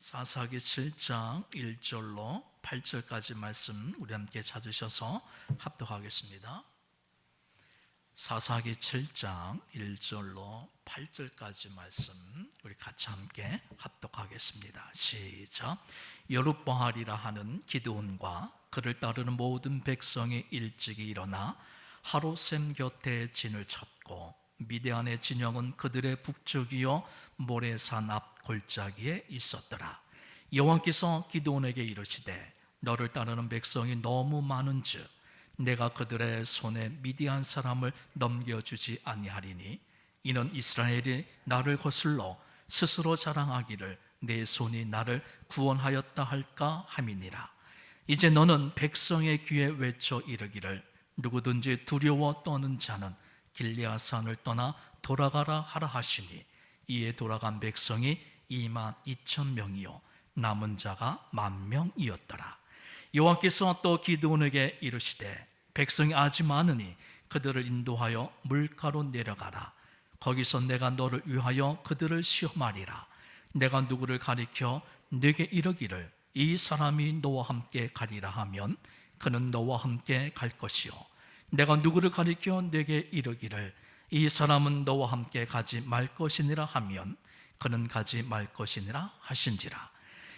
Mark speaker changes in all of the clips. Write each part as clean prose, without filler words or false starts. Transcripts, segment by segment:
Speaker 1: 사사기 7장 1절로 8절까지 말씀 우리 함께 찾으셔서 합독하겠습니다. 사사기 7장 1절로 8절까지 말씀 우리 같이 함께 합독하겠습니다. 시작. 여룻바알이라 하는 기드온과 그를 따르는 모든 백성이 일찍이 일어나 하롯셈 곁에 진을 쳤고 미디안의 진영은 그들의 북쪽이요 모레산 앞 골짜기에 있었더라. 여호와께서 기드온에게 이르시되 너를 따르는 백성이 너무 많은즉 내가 그들의 손에 미디안 사람을 넘겨주지 아니하리니 이는 이스라엘이 나를 거슬러 스스로 자랑하기를 내 손이 나를 구원하였다 할까 함이니라. 이제 너는 백성의 귀에 외쳐 이르기를 누구든지 두려워 떠는 자는 길르앗산을 떠나 돌아가라 하라 하시니 이에 돌아간 백성이 22,000명이요 남은 자가 10,000명이었더라. 여호와께서 또 기드온에게 이르시되 백성이 아주 많으니 그들을 인도하여 물가로 내려가라. 거기서 내가 너를 위하여 그들을 시험하리라. 내가 누구를 가리켜 네게 이르기를 이 사람이 너와 함께 가리라 하면 그는 너와 함께 갈 것이요 내가 누구를 가리켜 네게 이르기를 이 사람은 너와 함께 가지 말 것이니라 하면 그는 가지 말 것이니라 하신지라.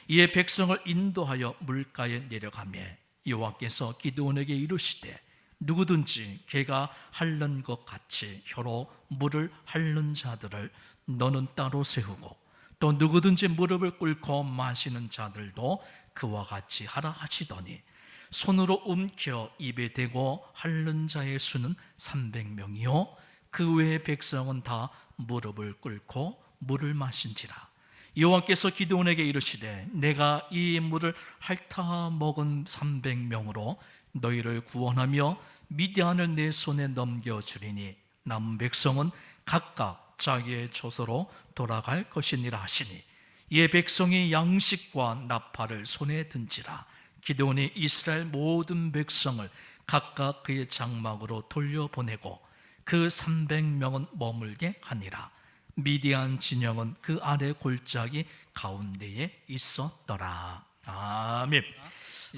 Speaker 1: 이에 백성을 인도하여 물가에 내려가매 여호와께서 기드온에게 이르시되 누구든지 개가 핥는 것 같이 혀로 물을 핥는 자들을 너는 따로 세우고 또 누구든지 무릎을 꿇고 마시는 자들도 그와 같이 하라 하시더니 손으로 움켜 입에 대고 핥는 자의 수는 300명이요 그 외의 백성은 다 무릎을 꿇고 물을 마신지라. 여호와께서 기드온에게 이르시되 내가 이 물을 핥아 먹은 300명으로 너희를 구원하며 미디안을 내 손에 넘겨주리니 남은 백성은 각각 자기의 조서로 돌아갈 것이니라 하시니 이에 백성이 양식과 나팔을 손에 든지라. 기드온이 이스라엘 모든 백성을 각각 그의 장막으로 돌려보내고 그 300명은 머물게 하니라. 미디안 진영은 그 아래 골짜기 가운데에 있었더라. 아멘.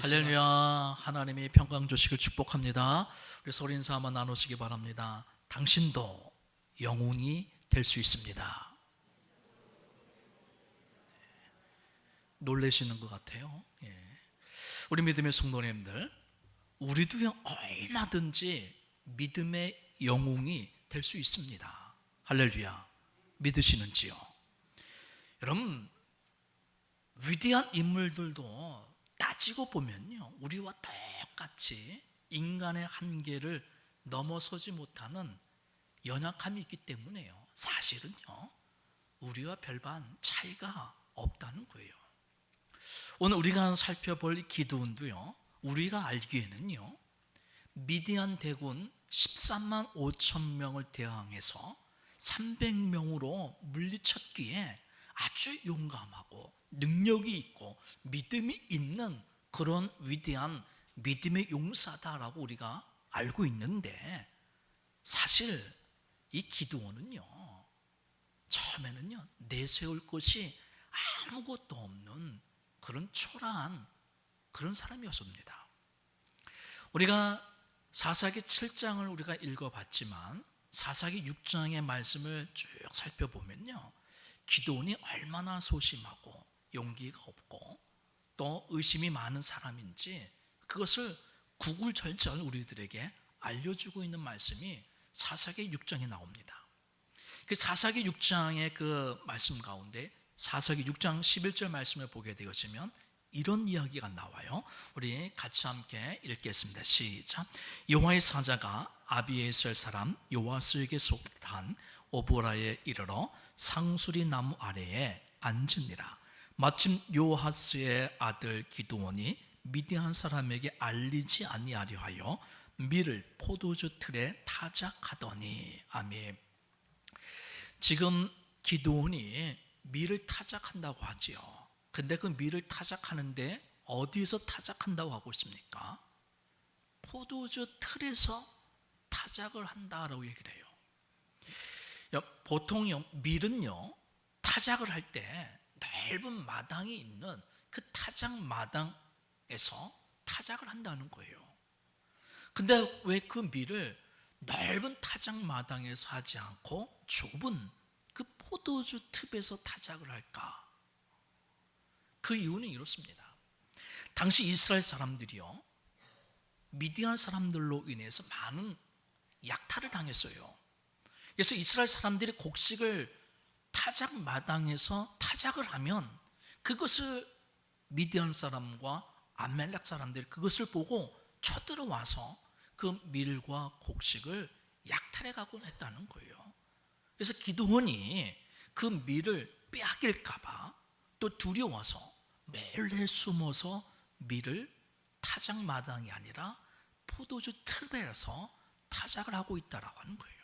Speaker 1: 할렐루야. 하나님이 평강 주시길 축복합니다. 우리 소리 인사 한번 나누시기 바랍니다. 당신도 영웅이 될 수 있습니다. 놀라시는 것 같아요. 우리 믿음의 성도님들, 우리도 얼마든지 믿음의 영웅이 될 수 있습니다. 할렐루야. 믿으시는지요? 여러분, 위대한 인물들도 따지고 보면요, 우리와 똑같이 인간의 한계를 넘어서지 못하는 연약함이 있기 때문에요. 사실은요, 우리와 별반 차이가 없다는 거예요. 오늘 우리가 살펴볼 기드온도요, 우리가 알기에는요, 미디안 대군 13만 5천 명을 대항해서 300명으로 물리쳤기에 아주 용감하고 능력이 있고 믿음이 있는 그런 위대한 믿음의 용사다라고 우리가 알고 있는데, 사실 이 기드온은요, 처음에는요 내세울 것이 아무것도 없는 그런 초라한 그런 사람이었습니다. 우리가 사사기 7장을 우리가 읽어봤지만 사사기 6장의 말씀을 쭉 살펴보면요, 기드온이 얼마나 소심하고 용기가 없고 또 의심이 많은 사람인지 그것을 구굴절절 우리들에게 알려주고 있는 말씀이 사사기 6장에 나옵니다. 그 사사기 6장의 그 말씀 가운데 사사기 6장 11절 말씀을 보게 되시면 이런 이야기가 나와요. 우리 같이 함께 읽겠습니다. 시작. 여호와의 사자가 아비에셀 사람 요아스에게 속한 오보라에 이르러 상수리 나무 아래에 앉으니라. 마침 요아스의 아들 기드온이 미디안 사람에게 알리지 아니하려 하여 밀을 포도주 틀에 타작하더니. 아멘. 지금 기드온이 밀을 타작한다고 하지요. 근데 그 밀을 타작하는데 어디에서 타작한다고 하고 있습니까? 포도주 틀에서 타작을 한다라고 얘기를 해요. 보통요, 밀은요 타작을 할 때 넓은 마당이 있는 그 타작 마당에서 타작을 한다는 거예요. 근데 왜 그 밀을 넓은 타작 마당에서 하지 않고 좁은 그 포도주 틈에서 타작을 할까? 그 이유는 이렇습니다. 당시 이스라엘 사람들이요, 미디안 사람들로 인해서 많은 약탈을 당했어요. 그래서 이스라엘 사람들이 곡식을 타작 마당에서 타작을 하면 그것을 미디안 사람과 아멜렉 사람들이 그것을 보고 쳐들어와서 그 밀과 곡식을 약탈해 가곤 했다는 거예요. 그래서 기드온이 그 밀을 빼앗길까 봐 또 두려워서 매일 숨어서 밀을 타작 마당이 아니라 포도주 틀에서 타작을 하고 있다라고 하는 거예요.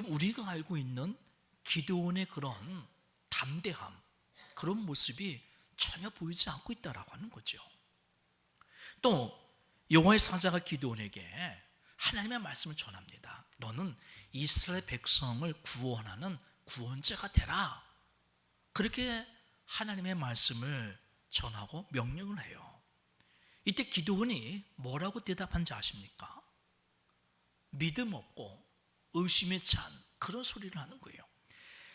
Speaker 1: 우리가 알고 있는 기드온의 그런 담대함, 그런 모습이 전혀 보이지 않고 있다라고 하는 거죠. 또 여호와의 사자가 기드온에게 하나님의 말씀을 전합니다. 너는 이스라엘 백성을 구원하는 구원자가 되라. 그렇게 하나님의 말씀을 전하고 명령을 해요. 이때 기드온이 뭐라고 대답한지 아십니까? 믿음 없고 의심에 찬 그런 소리를 하는 거예요.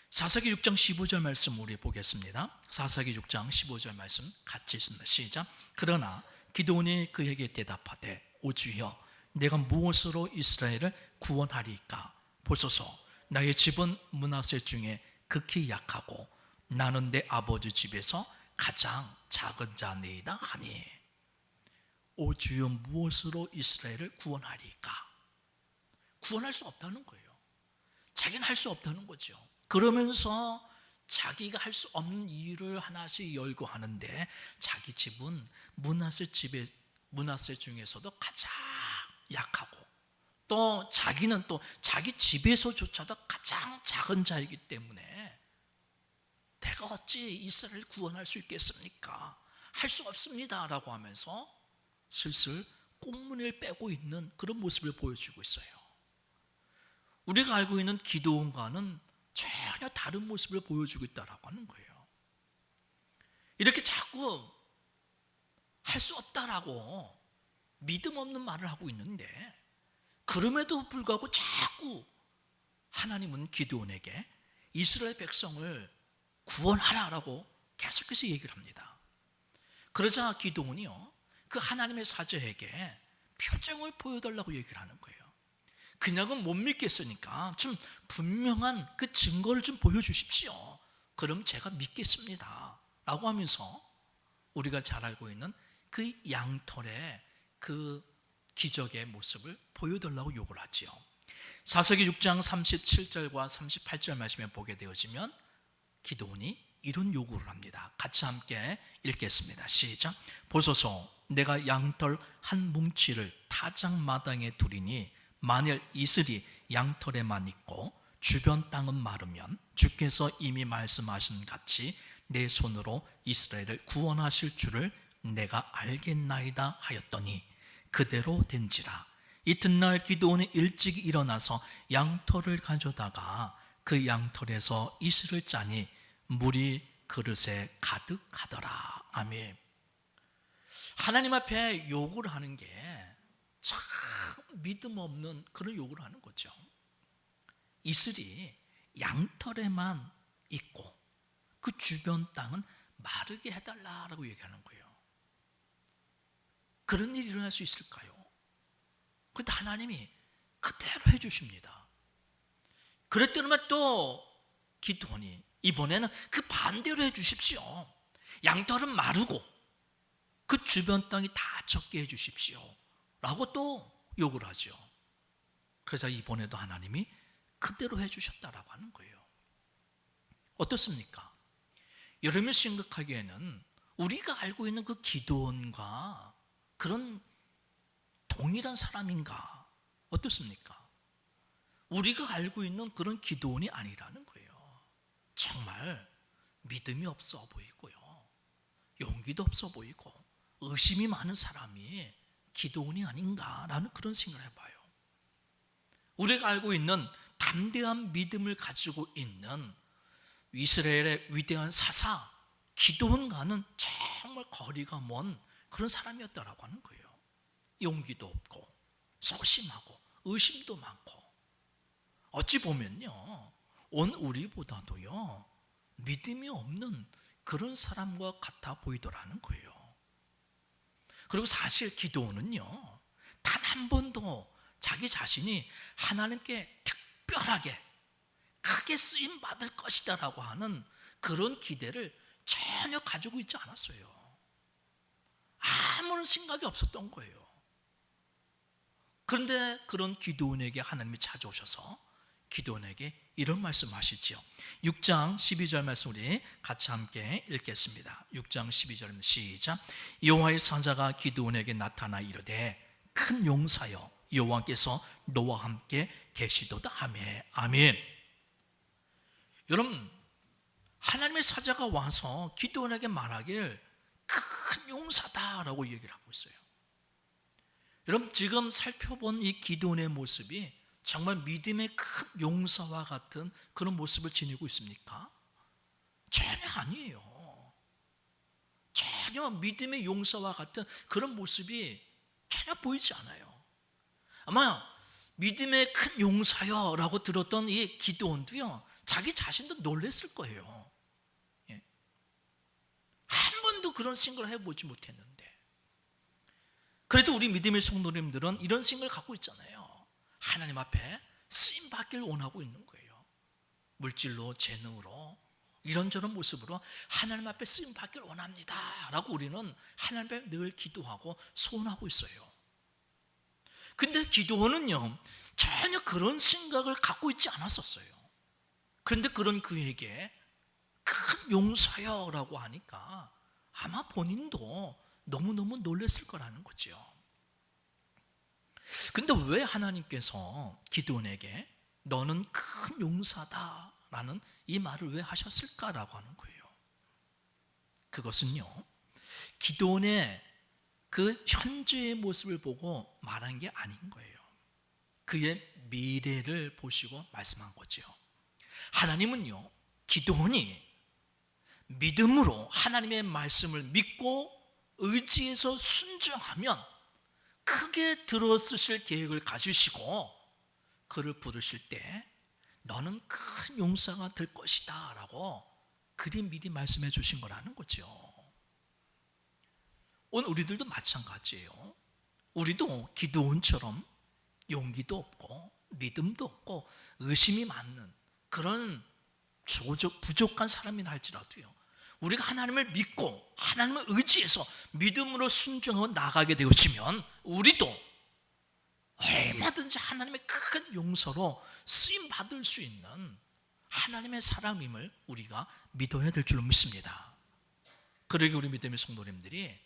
Speaker 1: 사사기 6장 15절 말씀 우리 보겠습니다. 사사기 6장 15절 말씀 같이 있습니다. 시작. 그러나 기드온이 그에게 대답하되 오 주여 내가 무엇으로 이스라엘을 구원하리까? 보소서 나의 집은 므낫세 중에 극히 약하고 나는 내 아버지 집에서 가장 작은 자니이다 하니 오 주여 무엇으로 이스라엘을 구원하리까? 구원할 수 없다는 거예요. 자기는 할 수 없다는 거죠. 그러면서 자기가 할 수 없는 이유를 하나씩 열고 하는데 자기 집은 므낫세 중에서도 가장 약하고 또 자기는 또 자기 집에서조차도 가장 작은 자이기 때문에 내가 어찌 이스라엘을 구원할 수 있겠습니까? 할 수 없습니다 라고 하면서 슬슬 꽁무니를 빼고 있는 그런 모습을 보여주고 있어요. 우리가 알고 있는 기드온과는 전혀 다른 모습을 보여주고 있다라고 하는 거예요. 이렇게 자꾸 할 수 없다라고 믿음 없는 말을 하고 있는데 그럼에도 불구하고 자꾸 하나님은 기드온에게 이스라엘 백성을 구원하라라고 계속해서 얘기를 합니다. 그러자 기드온이요, 그 하나님의 사자에게 표정을 보여달라고 얘기를 하는 거예요. 그냥은 못 믿겠으니까 좀 분명한 그 증거를 좀 보여주십시오. 그럼 제가 믿겠습니다 라고 하면서 우리가 잘 알고 있는 그 양털의 그 기적의 모습을 보여달라고 요구를 하지요. 사사기 6장 37절과 38절 말씀에 보게 되어지면 기드온이 이런 요구를 합니다. 같이 함께 읽겠습니다. 시작. 보소서 내가 양털 한 뭉치를 타작마당에 두리니 만일 이슬이 양털에만 있고 주변 땅은 마르면 주께서 이미 말씀하신 같이 내 손으로 이스라엘을 구원하실 줄을 내가 알겠나이다 하였더니 그대로 된지라. 이튿날 기드온이 일찍 일어나서 양털을 가져다가 그 양털에서 이슬을 짜니 물이 그릇에 가득하더라. 아멘. 하나님 앞에 요구를 하는 게 참 믿음 없는 그런 요구를 하는 거죠. 이슬이 양털에만 있고 그 주변 땅은 마르게 해달라고 얘기하는 거예요. 그런 일이 일어날 수 있을까요? 그런데 하나님이 그대로 해주십니다. 그랬더니만 또 기드온이 이번에는 그 반대로 해주십시오. 양털은 마르고 그 주변 땅이 다 적게 해주십시오 라고 또 요구를 하죠. 그래서 이번에도 하나님이 그대로 해주셨다라고 하는 거예요. 어떻습니까? 여러분이 생각하기에는 우리가 알고 있는 그 기드온과 그런 동일한 사람인가? 어떻습니까? 우리가 알고 있는 그런 기드온이 아니라는 거예요. 정말 믿음이 없어 보이고요, 용기도 없어 보이고 의심이 많은 사람이 기드온이 아닌가라는 그런 생각을 해봐요. 우리가 알고 있는 담대한 믿음을 가지고 있는 이스라엘의 위대한 사사 기드온과는 정말 거리가 먼 그런 사람이었다라고 하는 거예요. 용기도 없고 소심하고 의심도 많고, 어찌 보면요 온 우리보다도요 믿음이 없는 그런 사람과 같아 보이더라는 거예요. 그리고 사실 기드온은요 단 한 번도 자기 자신이 하나님께 특별하게 크게 쓰임 받을 것이다 라고 하는 그런 기대를 전혀 가지고 있지 않았어요. 아무런 생각이 없었던 거예요. 그런데 그런 기드온에게 하나님이 찾아오셔서 기드온에게 이런 말씀하시죠. 6장 12절 말씀 우리 같이 함께 읽겠습니다. 6장 12절입니다. 시작. 여호와의 사자가 기드온에게 나타나 이르되 큰 용사여 여호와께서 너와 함께 계시도다 하며. 아멘. 여러분, 하나님의 사자가 와서 기드온에게 말하길 큰 용사다라고 얘기를 하고 있어요. 여러분, 지금 살펴본 이 기드온의 모습이 정말 믿음의 큰 용사와 같은 그런 모습을 지니고 있습니까? 전혀 아니에요. 전혀 믿음의 용사와 같은 그런 모습이 전혀 보이지 않아요. 아마 믿음의 큰 용사여 라고 들었던 이 기드온도요 자기 자신도 놀랬을 거예요. 한 번도 그런 생각을 해보지 못했는데, 그래도 우리 믿음의 성도님들은 이런 생각을 갖고 있잖아요. 하나님 앞에 쓰임 받기를 원하고 있는 거예요. 물질로, 재능으로, 이런저런 모습으로 하나님 앞에 쓰임 받기를 원합니다 라고 우리는 하나님 앞에 늘 기도하고 소원하고 있어요. 근데 기드온은요 전혀 그런 생각을 갖고 있지 않았었어요. 그런데 그런 그에게 큰 용사여 라고 하니까 아마 본인도 너무너무 놀랐을 거라는 거죠. 근데 왜 하나님께서 기드온에게 너는 큰 용사다 라는 이 말을 왜 하셨을까라고 하는 거예요. 그것은요 기드온의 그 현재의 모습을 보고 말한 게 아닌 거예요. 그의 미래를 보시고 말씀한 거죠. 하나님은요 기드온이 믿음으로 하나님의 말씀을 믿고 의지해서 순종하면 크게 들어쓰실 계획을 가지시고 그를 부르실 때 너는 큰 용사가 될 것이다 라고 그리 미리 말씀해 주신 거라는 거죠. 오늘 우리들도 마찬가지예요. 우리도 기드온처럼 용기도 없고 믿음도 없고 의심이 많는 그런 부족한 사람이라 할지라도요 우리가 하나님을 믿고 하나님을 의지해서 믿음으로 순종하고 나가게 되어지면 우리도 얼마든지 하나님의 큰 용서로 쓰임받을 수 있는 하나님의 사람임을 우리가 믿어야 될 줄로 믿습니다. 그러게 우리 믿음의 성도님들이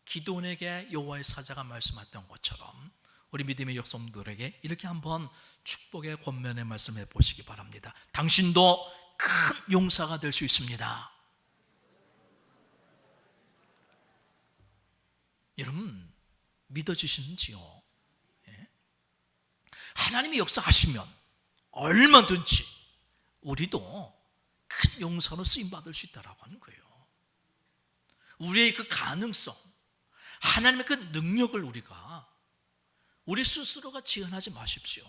Speaker 1: 기드온에게 여호와의 사자가 말씀했던 것처럼 우리 믿음의 역성들에게 이렇게 한번 축복의 권면의 말씀해 보시기 바랍니다. 당신도 큰 용사가 될 수 있습니다. 여러분 믿어지시는지요? 하나님이 역사하시면 얼마든지 우리도 큰 용사로 쓰임받을 수 있다고 하는 거예요. 우리의 그 가능성, 하나님의 그 능력을 우리 스스로가 지원하지 마십시오.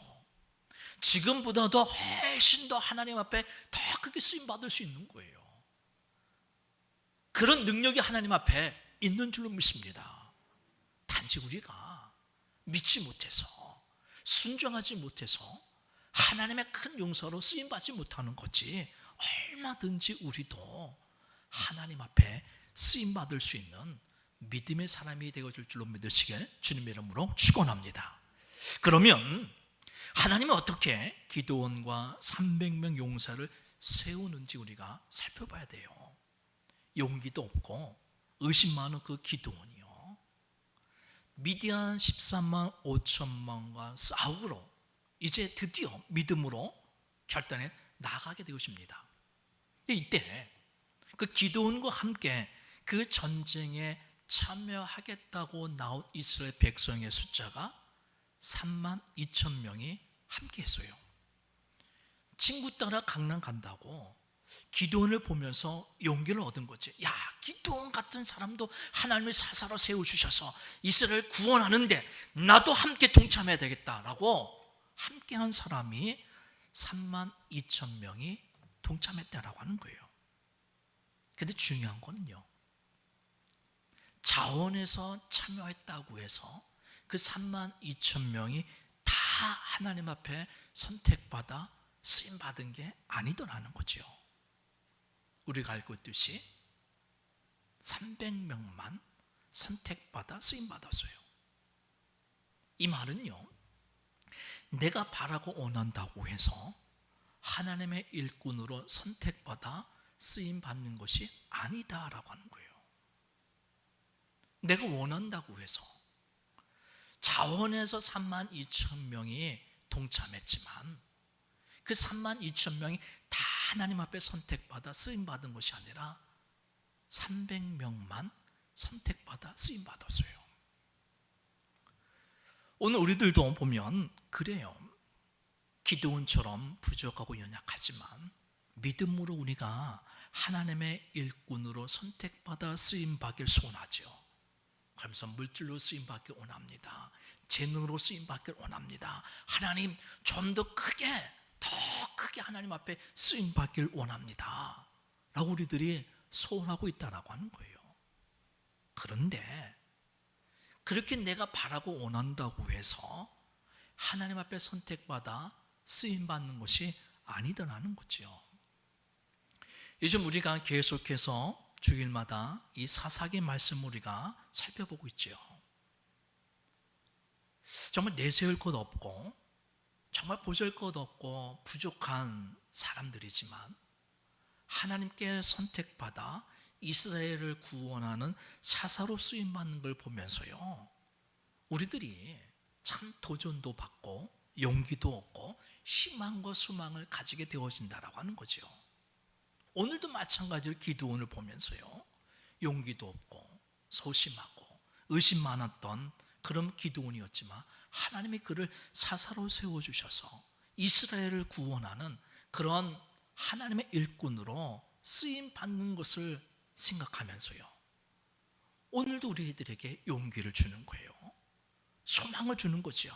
Speaker 1: 지금보다도 훨씬 더 하나님 앞에 더 크게 쓰임받을 수 있는 거예요. 그런 능력이 하나님 앞에 있는 줄로 믿습니다. 단지 우리가 믿지 못해서 순종하지 못해서 하나님의 큰 용서로 쓰임받지 못하는 거지, 얼마든지 우리도 하나님 앞에 쓰임받을 수 있는 믿음의 사람이 되어줄 줄로 믿으시길 주님의 이름으로 축원합니다. 그러면 하나님은 어떻게 기드온과 300명 용사를 세우는지 우리가 살펴봐야 돼요. 용기도 없고 의심 많은 그 기드온이요, 미디안 13만 5천만과 싸우러 이제 드디어 믿음으로 결단에 나가게 되었습니다. 이때 그 기드온과 함께 그 전쟁에 참여하겠다고 나온 이스라엘 백성의 숫자가 3만 2천 명이 함께 했어요. 친구 따라 강남 간다고 기드온을 보면서 용기를 얻은 거지. 야, 기드온 같은 사람도 하나님이 사사로 세워주셔서 이스라엘을 구원하는데 나도 함께 동참해야 되겠다라고 함께한 사람이 32,000명이 동참했다라고 하는 거예요. 근데 중요한 거는요, 자원에서 참여했다고 해서 그 32,000명이 다 하나님 앞에 선택받아 쓰임받은 게 아니더라는 거죠. 우리가 알고 있듯이 300명만 선택받아 쓰임받았어요. 이 말은요, 내가 바라고 원한다고 해서 하나님의 일꾼으로 선택받아 쓰임받는 것이 아니다라고 하는 거예요. 내가 원한다고 해서 자원에서 32,000명이 동참했지만 그 32,000명이 다 하나님 앞에 선택받아 쓰임받은 것이 아니라 300명만 선택받아 쓰임받았어요. 오늘 우리들도 보면 그래요. 기드온처럼 부족하고 연약하지만 믿음으로 우리가 하나님의 일꾼으로 선택받아 쓰임받길 소원하죠. 그러면서 물질로 쓰임받길 원합니다. 재능으로 쓰임받길 원합니다. 하나님 좀 더 크게 하나님 앞에 쓰임받길 원합니다 라고 우리들이 소원하고 있다라고 하는 거예요. 그런데 그렇게 내가 바라고 원한다고 해서 하나님 앞에 선택받아 쓰임받는 것이 아니더라는 거죠. 요즘 우리가 계속해서 주일마다 이 사사기 말씀 우리가 살펴보고 있죠. 정말 내세울 것 없고 정말 보잘것 없고 부족한 사람들이지만 하나님께 선택받아 이스라엘을 구원하는 사사로 쓰임받는 걸 보면서요, 우리들이 참 도전도 받고 용기도 얻고 희망과 소망을 가지게 되어진다라고 하는 거죠. 오늘도 마찬가지로 기드온을 보면서요, 용기도 없고 소심하고 의심 많았던 그런 기드온이었지만 하나님이 그를 사사로 세워주셔서 이스라엘을 구원하는 그런 하나님의 일꾼으로 쓰임받는 것을 생각하면서요, 오늘도 우리들에게 용기를 주는 거예요. 소망을 주는 거죠.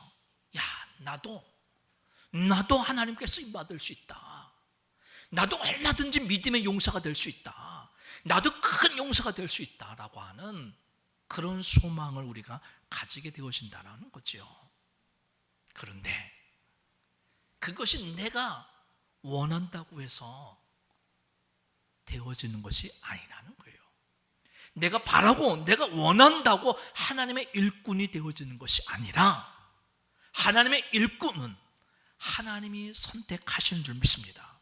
Speaker 1: 야, 나도 하나님께 쓰임받을 수 있다. 나도 얼마든지 믿음의 용사가 될 수 있다. 나도 큰 용사가 될 수 있다라고 하는 그런 소망을 우리가 가지게 되어진다는 거죠. 그런데 그것이 내가 원한다고 해서 되어지는 것이 아니라는 거예요. 내가 바라고 내가 원한다고 하나님의 일꾼이 되어지는 것이 아니라 하나님의 일꾼은 하나님이 선택하시는 줄 믿습니다.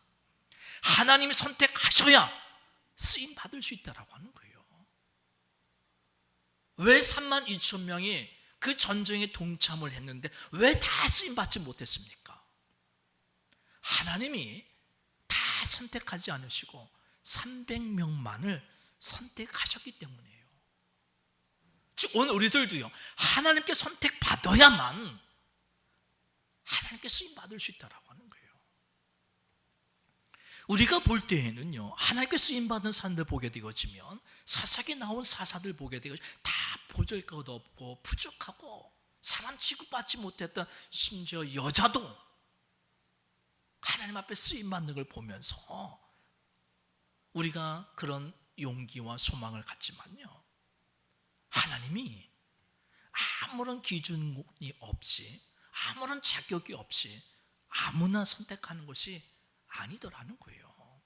Speaker 1: 하나님이 선택하셔야 쓰임받을 수 있다고 하는 거예요. 왜 32,000명이 그 전쟁에 동참을 했는데 왜 다 쓰임받지 못했습니까? 하나님이 다 선택하지 않으시고 300명만을 선택하셨기 때문이에요. 즉 오늘 우리들도요, 하나님께 선택받아야만 하나님께 쓰임받을 수 있다고 하는 거예요. 우리가 볼 때에는요, 하나님께 쓰임받은 사람들 보게 되어지면 사사기에 나온 사사들 보게 되고 다 보잘것 없고 부족하고 사람 취급받지 못했던, 심지어 여자도 하나님 앞에 쓰임받는 걸 보면서 우리가 그런 용기와 소망을 갖지만요, 하나님이 아무런 기준이 없이 아무런 자격이 없이 아무나 선택하는 것이 아니더라는 거예요.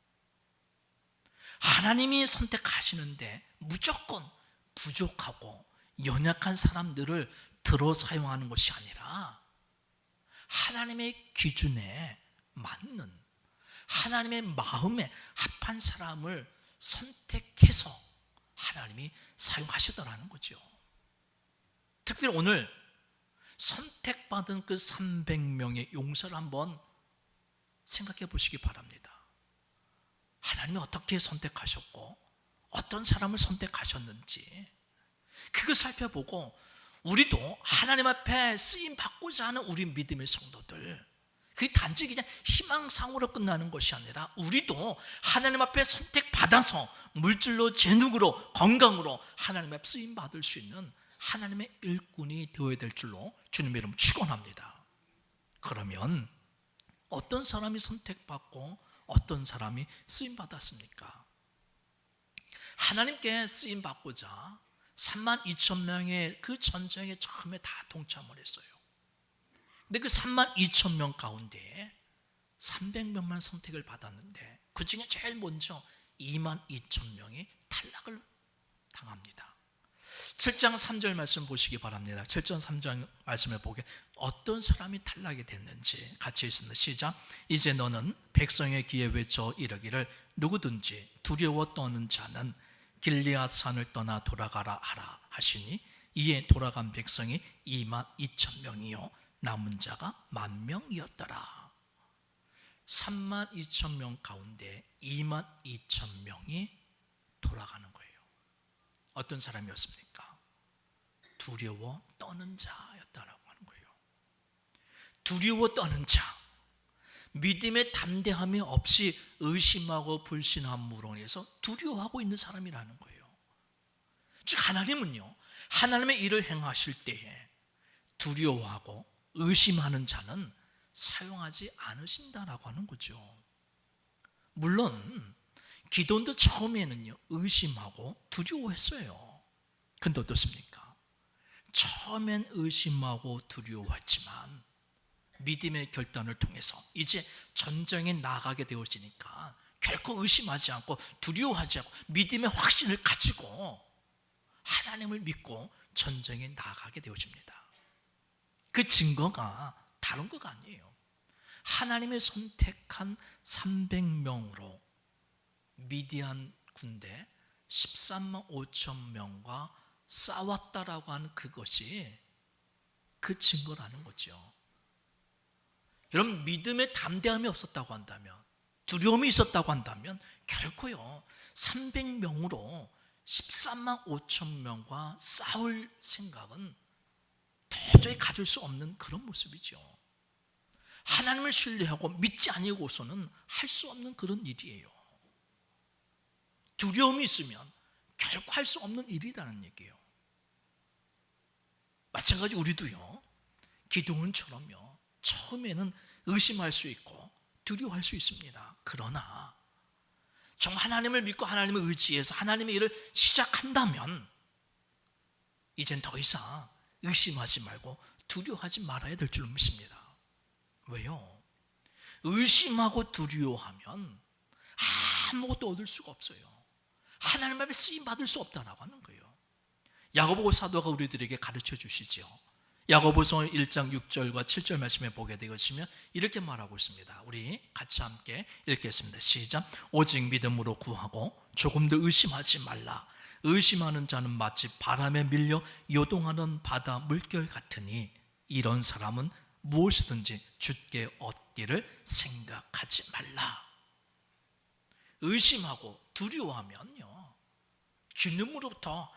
Speaker 1: 하나님이 선택하시는데 무조건 부족하고 연약한 사람들을 들어 사용하는 것이 아니라 하나님의 기준에 맞는 하나님의 마음에 합한 사람을 선택해서 하나님이 사용하시더라는 거죠. 특별히 오늘 선택받은 그 300명의 용사를 한번 생각해 보시기 바랍니다. 하나님이 어떻게 선택하셨고 어떤 사람을 선택하셨는지 그걸 살펴보고 우리도 하나님 앞에 쓰임받고자 하는 우리 믿음의 성도들, 그게 단지 그냥 희망상으로 끝나는 것이 아니라 우리도 하나님 앞에 선택받아서 물질로, 재능으로, 건강으로 하나님 앞에 쓰임받을 수 있는 하나님의 일꾼이 되어야 될 줄로 주님의 이름 축원합니다. 그러면 어떤 사람이 선택받고 어떤 사람이 쓰임받았습니까? 하나님께 쓰임받고자 32,000명의 그 전쟁에 처음에 다 동참을 했어요. 근데 그 32,000명 가운데 300명만 선택을 받았는데 그 중에 제일 먼저 22,000명이 탈락을 당합니다. 7장 3절 말씀 보시기 바랍니다. 7장 3절 말씀을 보게 어떤 사람이 탈락이 됐는지 같이 있습니다. 시작. 이제 너는 백성의 귀에 외쳐 이르기를 누구든지 두려워 떠는 자는 길리앗 산을 떠나 돌아가라 하라 하시니 이에 돌아간 백성이 22,000명이요 남은 자가 10,000명이었더라. 32,000명 가운데 22,000명이 돌아가는 거예요. 어떤 사람이었습니까? 두려워 떠는 자였다라고 하는 거예요. 두려워 떠는 자, 믿음의 담대함이 없이 의심하고 불신함으로 인해서 두려워하고 있는 사람이라는 거예요. 즉 하나님은요, 하나님의 일을 행하실 때에 두려워하고 의심하는 자는 사용하지 않으신다라고 하는 거죠. 물론 기도원도 처음에는요 의심하고 두려워했어요. 근데 어떻습니까? 처음엔 의심하고 두려워했지만 믿음의 결단을 통해서 이제 전쟁에 나가게 되어지니까 결코 의심하지 않고 두려워하지 않고 믿음의 확신을 가지고 하나님을 믿고 전쟁에 나가게 되어집니다. 그 증거가 다른 것 아니에요. 하나님의 선택한 300명으로 미디안 군대 13만 5천 명과 싸웠다라고 하는 그것이 그 증거라는 거죠. 여러분, 믿음의 담대함이 없었다고 한다면, 두려움이 있었다고 한다면 결코요 300명으로 13만 5천 명과 싸울 생각은 도저히 가질 수 없는 그런 모습이죠. 하나님을 신뢰하고 믿지 아니고서는 할 수 없는 그런 일이에요. 두려움이 있으면 결코 할 수 없는 일이라는 얘기예요. 마찬가지 우리도요 기도원처럼요 처음에는 의심할 수 있고 두려워할 수 있습니다. 그러나 정말 하나님을 믿고 하나님을 의지해서 하나님의 일을 시작한다면 이젠 더 이상 의심하지 말고 두려워하지 말아야 될 줄 믿습니다. 왜요? 의심하고 두려워하면 아무것도 얻을 수가 없어요. 하나님 앞에 쓰임 받을 수 없다라고 하는 거예요. 야고보 사도가 우리들에게 가르쳐 주시죠. 야고보서 1장 6절과 7절 말씀에 보게 되시면 이렇게 말하고 있습니다. 우리 같이 함께 읽겠습니다. 시작. 오직 믿음으로 구하고 조금도 의심하지 말라. 의심하는 자는 마치 바람에 밀려 요동하는 바다 물결 같으니 이런 사람은 무엇이든지 주께 얻기를 생각하지 말라. 의심하고 두려워하면요 주님으로부터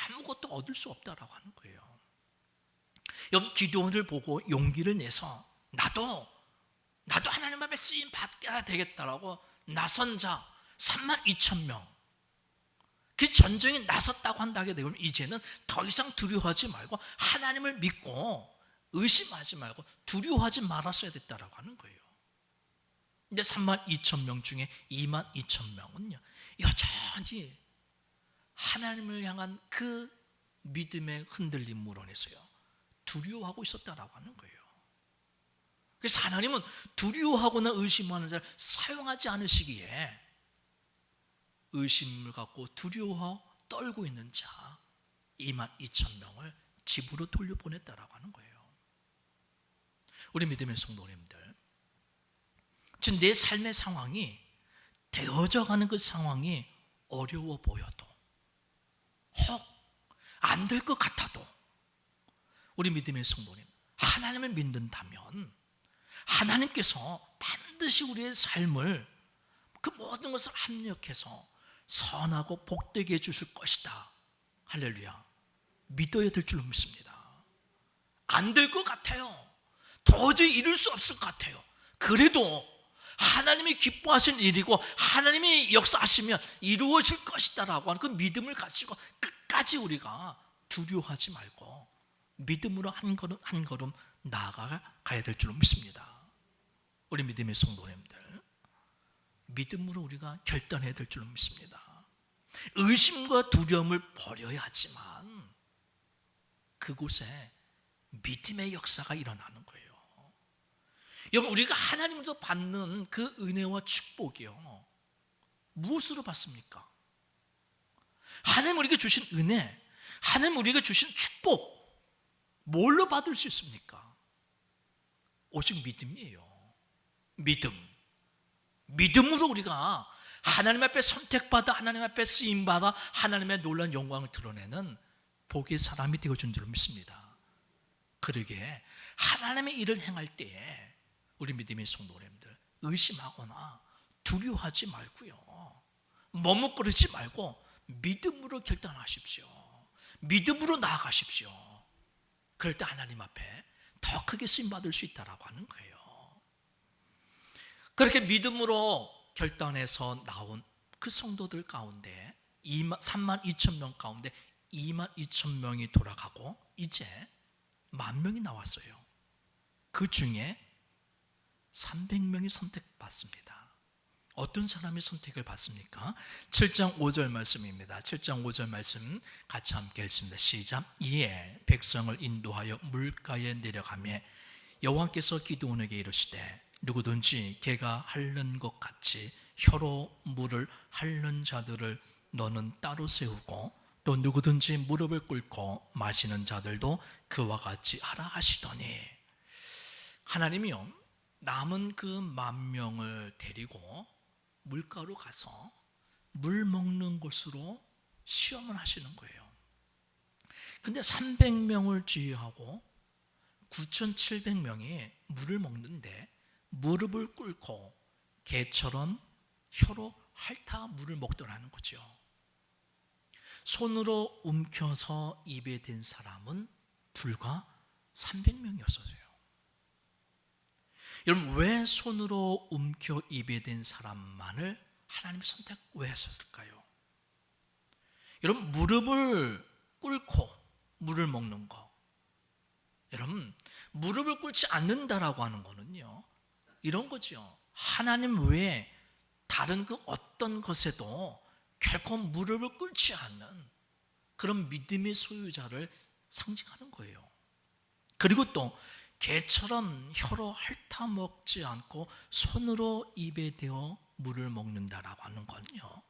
Speaker 1: 아무것도 얻을 수 없다라고 하는 거예요. 여러분, 기도원을 보고 용기를 내서 나도 하나님 앞에 쓰임 받게 되겠다라고 나선 자 32,000명 그 전쟁에 나섰다고 한다게 되면 이제는 더 이상 두려워하지 말고 하나님을 믿고 의심하지 말고 두려워하지 말았어야 됐다라고 하는 거예요. 근데 32,000명 중에 22,000명은요 여전히 하나님을 향한 그 믿음의 흔들림으로 인해서요 두려워하고 있었다라고 하는 거예요. 그래서 하나님은 두려워하거나 의심하는 자를 사용하지 않으시기에 의심을 갖고 두려워 떨고 있는 자 22,000명을 집으로 돌려보냈다라고 하는 거예요. 우리 믿음의 성도님들, 지금 내 삶의 상황이 되어져가는 그 상황이 어려워 보여도 혹 안 될 것 같아도 우리 믿음의 성도님, 하나님을 믿는다면 하나님께서 반드시 우리의 삶을 그 모든 것을 합력해서 선하고 복되게 해주실 것이다. 할렐루야. 믿어야 될 줄 믿습니다. 안 될 것 같아요. 도저히 이룰 수 없을 것 같아요. 그래도 하나님이 기뻐하시는 일이고 하나님이 역사하시면 이루어질 것이다라고 하는 그 믿음을 가지고 끝까지 우리가 두려워하지 말고 믿음으로 한 걸음 한 걸음 나아가야 될 줄로 믿습니다. 우리 믿음의 성도님들, 믿음으로 우리가 결단해야 될 줄로 믿습니다. 의심과 두려움을 버려야 하지만 그곳에 믿음의 역사가 일어나는 거예요. 여러분, 우리가 하나님으로부터 받는 그 은혜와 축복이요, 무엇으로 받습니까? 하나님 우리에게 주신 은혜, 하나님 우리에게 주신 축복, 뭘로 받을 수 있습니까? 오직 믿음이에요. 믿음으로 우리가 하나님 앞에 선택받아 하나님 앞에 쓰임받아 하나님의 놀라운 영광을 드러내는 복의 사람이 되어준 줄 믿습니다. 그러기에 하나님의 일을 행할 때에 우리 믿음의 성도님들, 의심하거나 두려워하지 말고요, 머뭇거리지 말고 믿음으로 결단하십시오. 믿음으로 나아가십시오. 그럴 때 하나님 앞에 더 크게 쓰임받을 수 있다라고 하는 거예요. 그렇게 믿음으로 결단해서 나온 그 성도들 가운데 32,000명 가운데 22,000명이 돌아가고 이제 10,000명이 나왔어요. 그 중에 300명이 선택받습니다. 어떤 사람이 선택을 받습니까? 7장 5절 말씀입니다. 7장 5절 말씀 같이 함께 읽습니다. 시작. 이에 백성을 인도하여 물가에 내려가매 여호와께서 기드온에게 이르시되 누구든지 개가 핥는 것 같이 혀로 물을 핥는 자들을 너는 따로 세우고 또 누구든지 무릎을 꿇고 마시는 자들도 그와 같이 하라 하시더니, 하나님이요, 남은 그 10,000명을 데리고 물가로 가서 물 먹는 곳으로 시험을 하시는 거예요. 근데 300명을 제외하고 9,700명이 물을 먹는데 무릎을 꿇고 개처럼 혀로 핥아 물을 먹더라는 거죠. 손으로 움켜서 입에 댄 사람은 불과 300명이었어요. 여러분, 왜 손으로 움켜 입에 댄 사람만을 하나님 선택 왜 하셨을까요? 여러분, 무릎을 꿇고 물을 먹는 거, 여러분, 무릎을 꿇지 않는다라고 하는 거는요, 이런 거죠. 하나님 외에 다른 그 어떤 것에도 결코 무릎을 꿇지 않는 그런 믿음의 소유자를 상징하는 거예요. 그리고 또 개처럼 혀로 핥아 먹지 않고 손으로 입에 대어 물을 먹는다라고 하는 건요,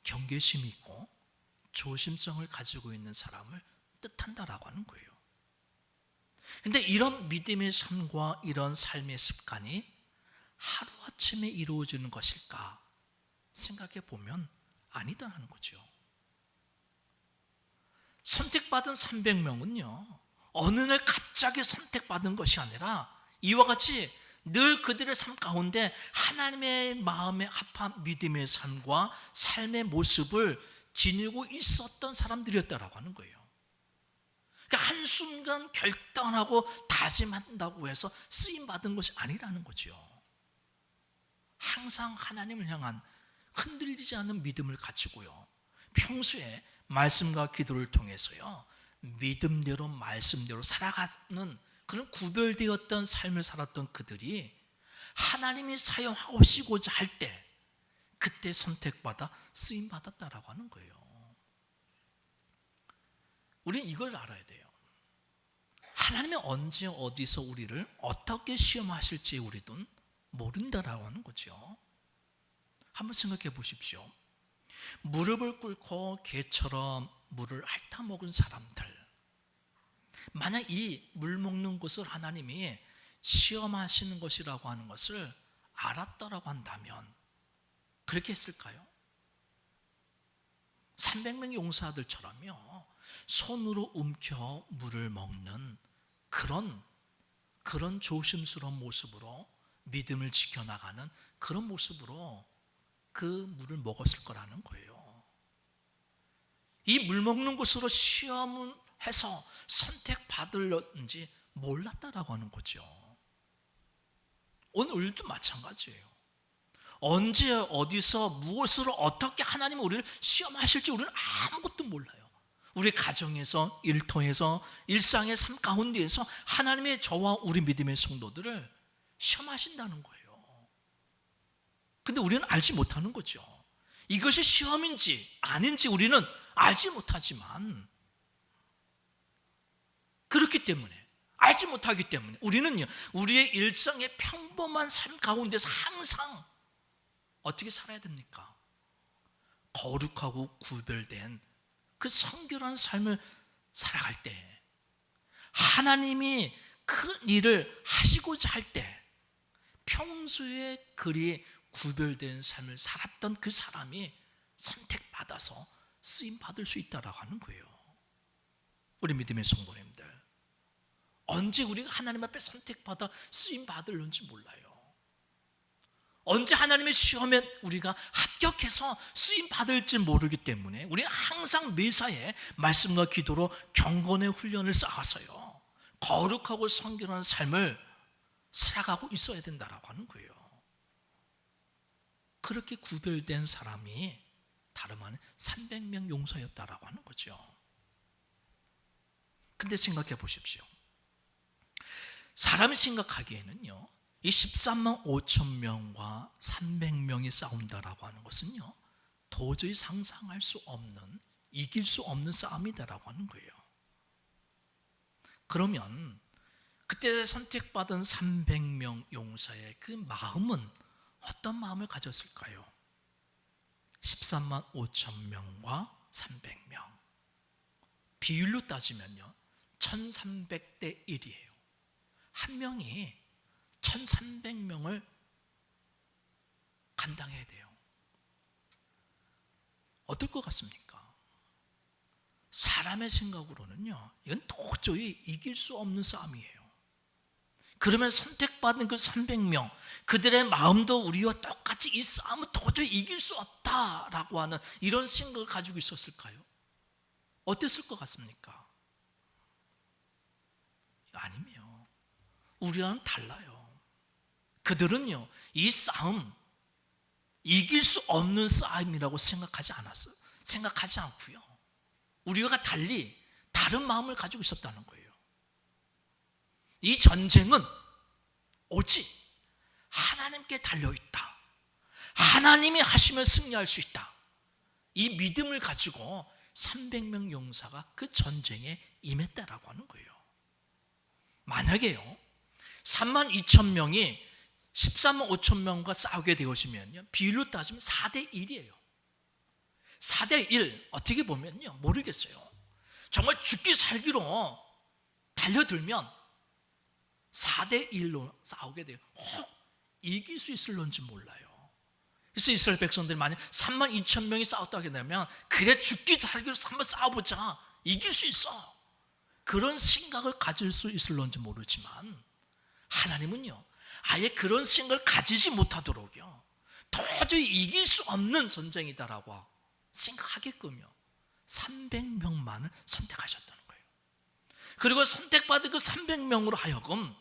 Speaker 1: 경계심이 있고 조심성을 가지고 있는 사람을 뜻한다라고 하는 거예요. 근데 이런 믿음의 삶과 이런 삶의 습관이 하루아침에 이루어지는 것일까 생각해 보면 아니다라는 거죠. 선택받은 300명은요 어느 날 갑자기 선택받은 것이 아니라 이와 같이 늘 그들의 삶 가운데 하나님의 마음에 합한 믿음의 삶과 삶의 모습을 지니고 있었던 사람들이었다라고 하는 거예요. 그러니까 한순간 결단하고 다짐한다고 해서 쓰임받은 것이 아니라는 거죠. 항상 하나님을 향한 흔들리지 않는 믿음을 가지고요, 평소에 말씀과 기도를 통해서요 믿음대로 말씀대로 살아가는 그런 구별되었던 삶을 살았던 그들이 하나님이 사용하시고자 할 때 그때 선택받아 쓰임받았다라고 하는 거예요. 우리는 이걸 알아야 돼요. 하나님이 언제 어디서 우리를 어떻게 시험하실지 우리도 모른다라고 하는 거죠. 한번 생각해 보십시오. 무릎을 꿇고 개처럼 물을 핥아 먹은 사람들, 만약 이 물 먹는 곳을 하나님이 시험하시는 것이라고 하는 것을 알았다라고 한다면 그렇게 했을까요? 300명의 용사들처럼요 손으로 움켜 물을 먹는 그런 조심스러운 모습으로 믿음을 지켜나가는 그런 모습으로 그 물을 먹었을 거라는 거예요. 이 물 먹는 곳으로 시험을 해서 선택받을는지 몰랐다라고 하는 거죠. 오늘도 마찬가지예요. 언제 어디서 무엇으로 어떻게 하나님은 우리를 시험하실지 우리는 아무것도 몰라요. 우리 가정에서, 일터에서, 일상의 삶 가운데에서 하나님의 저와 우리 믿음의 성도들을 시험하신다는 거예요. 근데 우리는 알지 못하는 거죠. 이것이 시험인지 아닌지 우리는 알지 못하지만, 그렇기 때문에, 알지 못하기 때문에 우리는요, 우리의 일상의 평범한 삶 가운데서 항상 어떻게 살아야 됩니까? 거룩하고 구별된 그 성결한 삶을 살아갈 때, 하나님이 큰 일을 하시고자 할 때, 평소에 그리 구별된 삶을 살았던 그 사람이 선택받아서 쓰임받을 수 있다라고 하는 거예요. 우리 믿음의 성도님들, 언제 우리가 하나님 앞에 선택받아 쓰임받을는지 몰라요. 언제 하나님의 시험에 우리가 합격해서 쓰임받을지 모르기 때문에 우리는 항상 매사에 말씀과 기도로 경건의 훈련을 쌓아서요, 거룩하고 성결한 삶을 살아가고 있어야 된다라고 하는 거예요. 그렇게 구별된 사람이 다름 아닌 300명 용사였다라고 하는 거죠. 근데 생각해 보십시오. 사람이 생각하기에는요, 이 13만 5천 명과 300명이 싸운다라고 하는 것은요, 도저히 상상할 수 없는, 이길 수 없는 싸움이다라고 하는 거예요. 그러면 그때 선택받은 300명 용사의 그 마음은 어떤 마음을 가졌을까요? 13만 5천 명과 300명, 비율로 따지면요 1300대 1이에요. 한 명이 1300명을 감당해야 돼요. 어떨 것 같습니까? 사람의 생각으로는요, 이건 도저히 이길 수 없는 싸움이에요. 그러면 선택받은 그 300명, 그들의 마음도 우리와 똑같이 이 싸움은 도저히 이길 수 없다라고 하는 이런 생각을 가지고 있었을까요? 어땠을 것 같습니까? 아니에요. 우리와는 달라요. 그들은요, 이 싸움 이길 수 없는 싸움이라고 생각하지 않고요, 우리와 달리 다른 마음을 가지고 있었다는 거예요. 이 전쟁은 오직 하나님께 달려있다, 하나님이 하시면 승리할 수 있다, 이 믿음을 가지고 300명 용사가 그 전쟁에 임했다라고 하는 거예요. 만약에요 3만 2천 명이 13만 5천 명과 싸우게 되어지면요, 비율로 따지면 4대 1이에요. 4대 1, 어떻게 보면요, 모르겠어요. 정말 죽기 살기로 달려들면 4대 1로 싸우게 돼요. 이길 수 있을런지 몰라요. 그래서 이스라엘 백성들이 만약 3만 2천 명이 싸웠다고 되면, 그래 죽기 살기로 한번 싸워보자, 이길 수 있어, 그런 생각을 가질 수 있을런지 모르지만, 하나님은요 아예 그런 생각을 가지지 못하도록요, 도저히 이길 수 없는 전쟁이다라고 생각하게끔요 300명만을 선택하셨다는 거예요. 그리고 선택받은 그 300명으로 하여금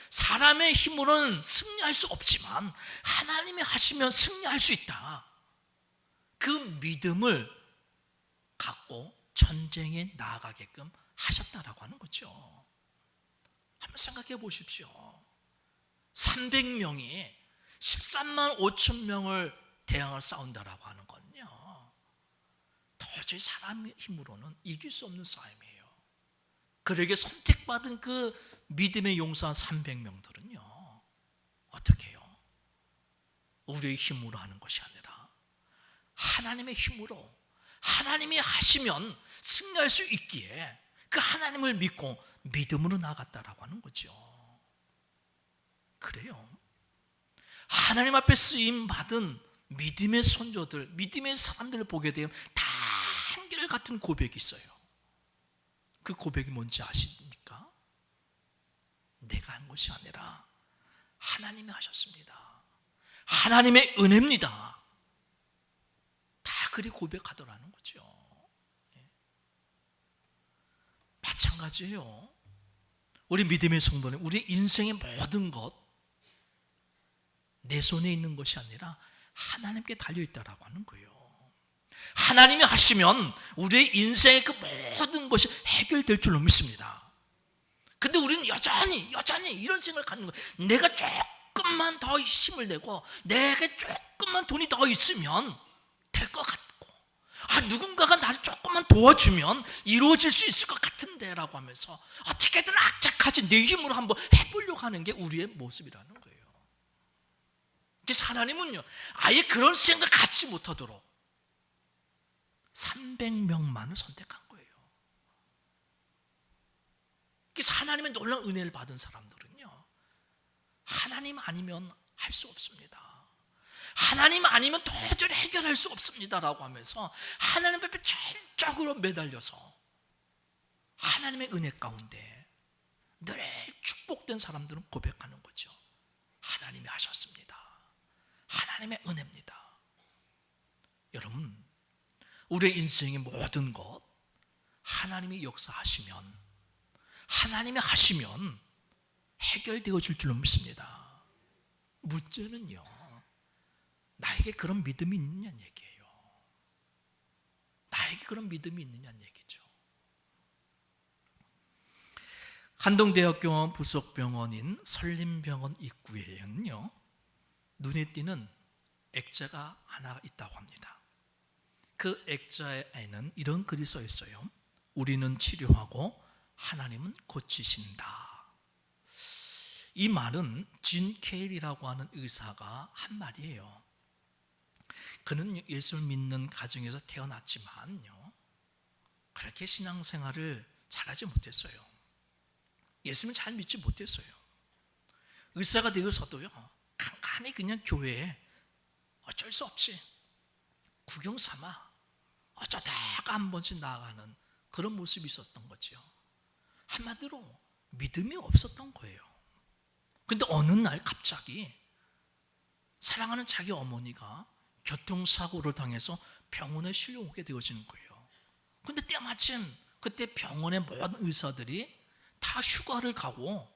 Speaker 1: 사람의 힘으로는 승리할 수 없지만 하나님이 하시면 승리할 수 있다, 그 믿음을 갖고 전쟁에 나아가게끔 하셨다라고 하는 거죠. 한번 생각해 보십시오. 300명이 13만 5천 명을 대항을 싸운다라고 하는 건요, 도저히 사람의 힘으로는 이길 수 없는 싸움이에요. 그에게 선택받은 그 믿음의 용사 300명들은요 어떻게 해요? 우리의 힘으로 하는 것이 아니라 하나님의 힘으로, 하나님이 하시면 승리할 수 있기에 그 하나님을 믿고 믿음으로 나갔다라고 하는 거죠. 그래요. 하나님 앞에 쓰임받은 믿음의 선조들, 믿음의 사람들을 보게 되면 다 한결같은 고백이 있어요. 그 고백이 뭔지 아십니까? 내가 한 것이 아니라 하나님이 하셨습니다, 하나님의 은혜입니다, 다 그리 고백하더라는 거죠. 마찬가지예요. 우리 믿음의 성도는 우리 인생의 모든 것, 내 손에 있는 것이 아니라 하나님께 달려있다라고 하는 거예요. 하나님이 하시면 우리의 인생의 그 모든 것이 해결될 줄로 믿습니다. 근데 우리는 여전히 이런 생각을 갖는 거예요. 내가 조금만 더 힘을 내고 내게 조금만 돈이 더 있으면 될 것 같고, 누군가가 나를 조금만 도와주면 이루어질 수 있을 것 같은데 라고 하면서 어떻게든 악착같이 내 힘으로 한번 해보려고 하는 게 우리의 모습이라는 거예요. 그래서 하나님은요, 아예 그런 생각 갖지 못하도록 300명만을 선택한 거예요. 그래서 하나님의 놀라운 은혜를 받은 사람들은요, 하나님 아니면 할 수 없습니다, 하나님 아니면 도저히 해결할 수 없습니다라고 하면서 하나님 앞에 철저하게 매달려서 하나님의 은혜 가운데 늘 축복된 사람들은 고백하는 거죠. 하나님이 하셨습니다, 하나님의 은혜입니다. 여러분, 우리의 인생의 모든 것 하나님이 역사하시면, 하나님이 하시면 해결되어질 줄로 믿습니다. 문제는요, 나에게 그런 믿음이 있느냐는 얘기예요. 나에게 그런 믿음이 있느냐는 얘기죠. 한동대학교 부속병원인 설림병원 입구에는요, 눈에 띄는 액자가 하나 있다고 합니다. 그 액자에는 이런 글이 써 있어요. 우리는 치료하고 하나님은 고치신다. 이 말은 진 케일이라고 하는 의사가 한 말이에요. 그는 예수를 믿는 가정에서 태어났지만요, 그렇게 신앙생활을 잘하지 못했어요. 예수님을 잘 믿지 못했어요. 의사가 되어서도요, 간간히 그냥 교회에 어쩔 수 없이 구경 삼아 어쩌다가 한 번씩 나아가는 그런 모습이 있었던 거죠. 한마디로 믿음이 없었던 거예요. 근데 어느 날 갑자기 사랑하는 자기 어머니가 교통사고를 당해서 병원에 실려오게 되어지는 거예요. 근데 때마침 그때 병원의 모든 의사들이 다 휴가를 가고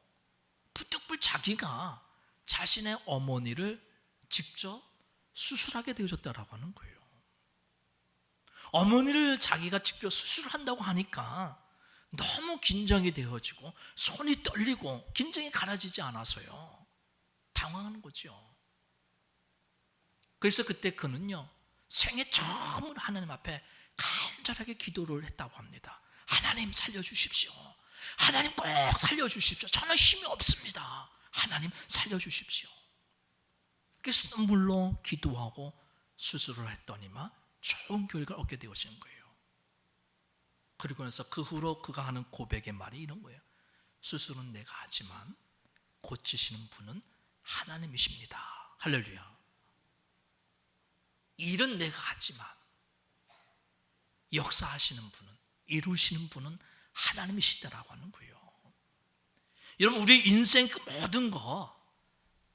Speaker 1: 부득불 자기가 자신의 어머니를 직접 수술하게 되어졌다라고 하는 거예요. 어머니를 자기가 직접 수술한다고 하니까 너무 긴장이 되어지고 손이 떨리고 긴장이 가라지지 않아서요, 당황하는 거죠. 그래서 그때 그는요, 생애 처음으로 하나님 앞에 간절하게 기도를 했다고 합니다. 하나님 살려주십시오, 하나님 꼭 살려주십시오, 저는 힘이 없습니다, 하나님 살려주십시오. 그래서 눈물로 기도하고 수술을 했더니만 좋은 결과를 얻게 되어지는 거예요. 그리고 나서 그 후로 그가 하는 고백의 말이 이런 거예요. 수술은 내가 하지만 고치시는 분은 하나님이십니다. 할렐루야. 일은 내가 하지만 역사하시는 분은, 이루시는 분은 하나님이시다라고 하는 거예요. 여러분, 우리 인생 그 모든 거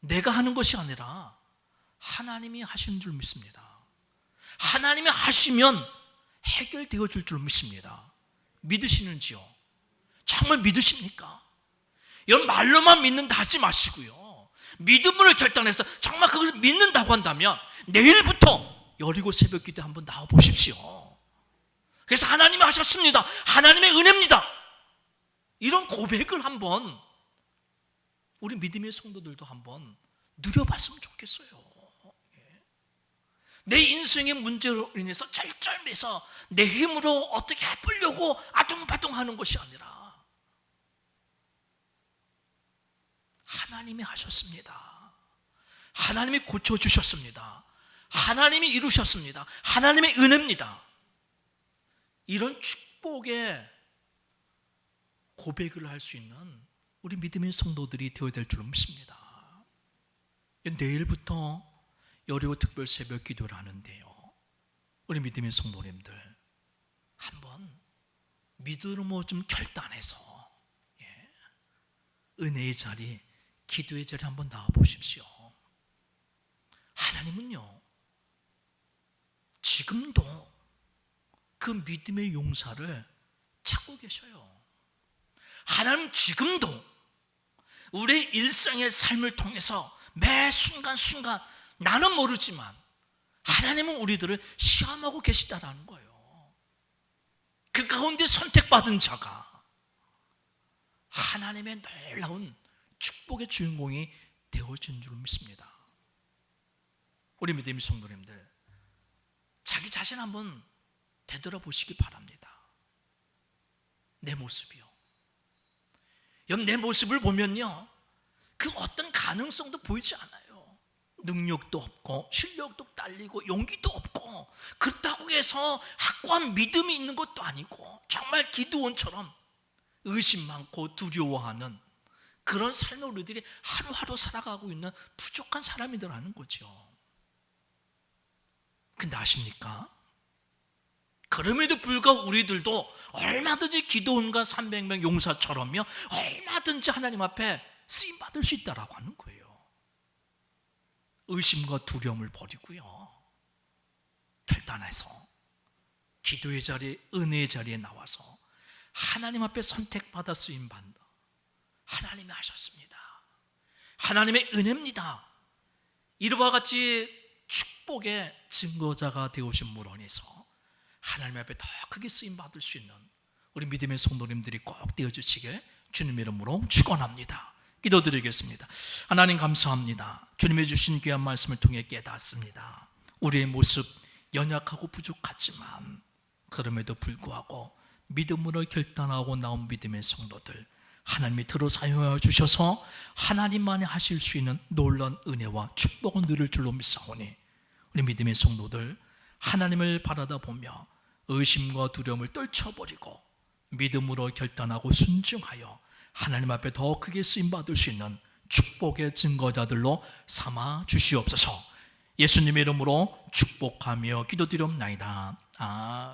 Speaker 1: 내가 하는 것이 아니라 하나님이 하시는 줄 믿습니다. 하나님이 하시면 해결되어질 줄 믿습니다. 믿으시는지요? 정말 믿으십니까? 여러분, 말로만 믿는다 하지 마시고요, 믿음으로 결단해서 정말 그것을 믿는다고 한다면 내일부터 여리고 새벽 기도에 한번 나와 보십시오. 그래서 하나님이 하셨습니다, 하나님의 은혜입니다, 이런 고백을 한번 우리 믿음의 성도들도 한번 누려봤으면 좋겠어요. 내 인생의 문제로 인해서 쩔쩔매서 내 힘으로 어떻게 해보려고 아둥바둥하는 것이 아니라 하나님이 하셨습니다, 하나님이 고쳐주셨습니다, 하나님이 이루셨습니다, 하나님의 은혜입니다. 이런 축복의 고백을 할 수 있는 우리 믿음의 성도들이 되어야 될 줄 믿습니다. 내일부터 여리고 특별 새벽 기도를 하는데요, 우리 믿음의 성도님들 한번 믿음으로 좀 결단해서 은혜의 자리, 기도의 자리 한번 나와 보십시오. 하나님은요, 지금도 그 믿음의 용사를 찾고 계셔요. 하나님 지금도 우리의 일상의 삶을 통해서 매 순간순간 나는 모르지만 하나님은 우리들을 시험하고 계시다라는 거예요. 그 가운데 선택받은 자가 하나님의 놀라운 축복의 주인공이 되어진 줄 믿습니다. 우리 믿음의 성도님들, 자기 자신 한번 되돌아보시기 바랍니다. 내 모습이요. 내 모습을 보면요, 그 어떤 가능성도 보이지 않아요. 능력도 없고 실력도 딸리고 용기도 없고, 그렇다고 해서 확고한 믿음이 있는 것도 아니고, 정말 기드온처럼 의심 많고 두려워하는 그런 삶을 우리들이 하루하루 살아가고 있는 부족한 사람이더라는 거죠. 근데 아십니까? 그럼에도 불구하고 우리들도 얼마든지 기드온과 300명 용사처럼요, 얼마든지 하나님 앞에 쓰임받을 수 있다라고 하는 거예요. 의심과 두려움을 버리고요, 결단해서 기도의 자리에, 은혜의 자리에 나와서 하나님 앞에 선택받아 쓰임받는다. 하나님이 하셨습니다. 하나님의 은혜입니다. 이와 같이 축복의 증거자가 되오신 물 안에서 하나님 앞에 더 크게 쓰임받을 수 있는 우리 믿음의 성도님들이 꼭 되어주시길 주님의 이름으로 축원합니다. 기도드리겠습니다. 하나님 감사합니다. 주님의 주신 귀한 말씀을 통해 깨닫습니다. 우리의 모습 연약하고 부족하지만 그럼에도 불구하고 믿음으로 결단하고 나온 믿음의 성도들, 하나님이 들어 사용하여 주셔서 하나님만이 하실 수 있는 놀라운 은혜와 축복을 누릴 줄로 믿사오니, 우리 믿음의 성도들 하나님을 바라다 보며 의심과 두려움을 떨쳐버리고 믿음으로 결단하고 순종하여 하나님 앞에 더 크게 쓰임받을 수 있는 축복의 증거자들로 삼아 주시옵소서. 예수님의 이름으로 축복하며 기도드리옵나이다. 아멘.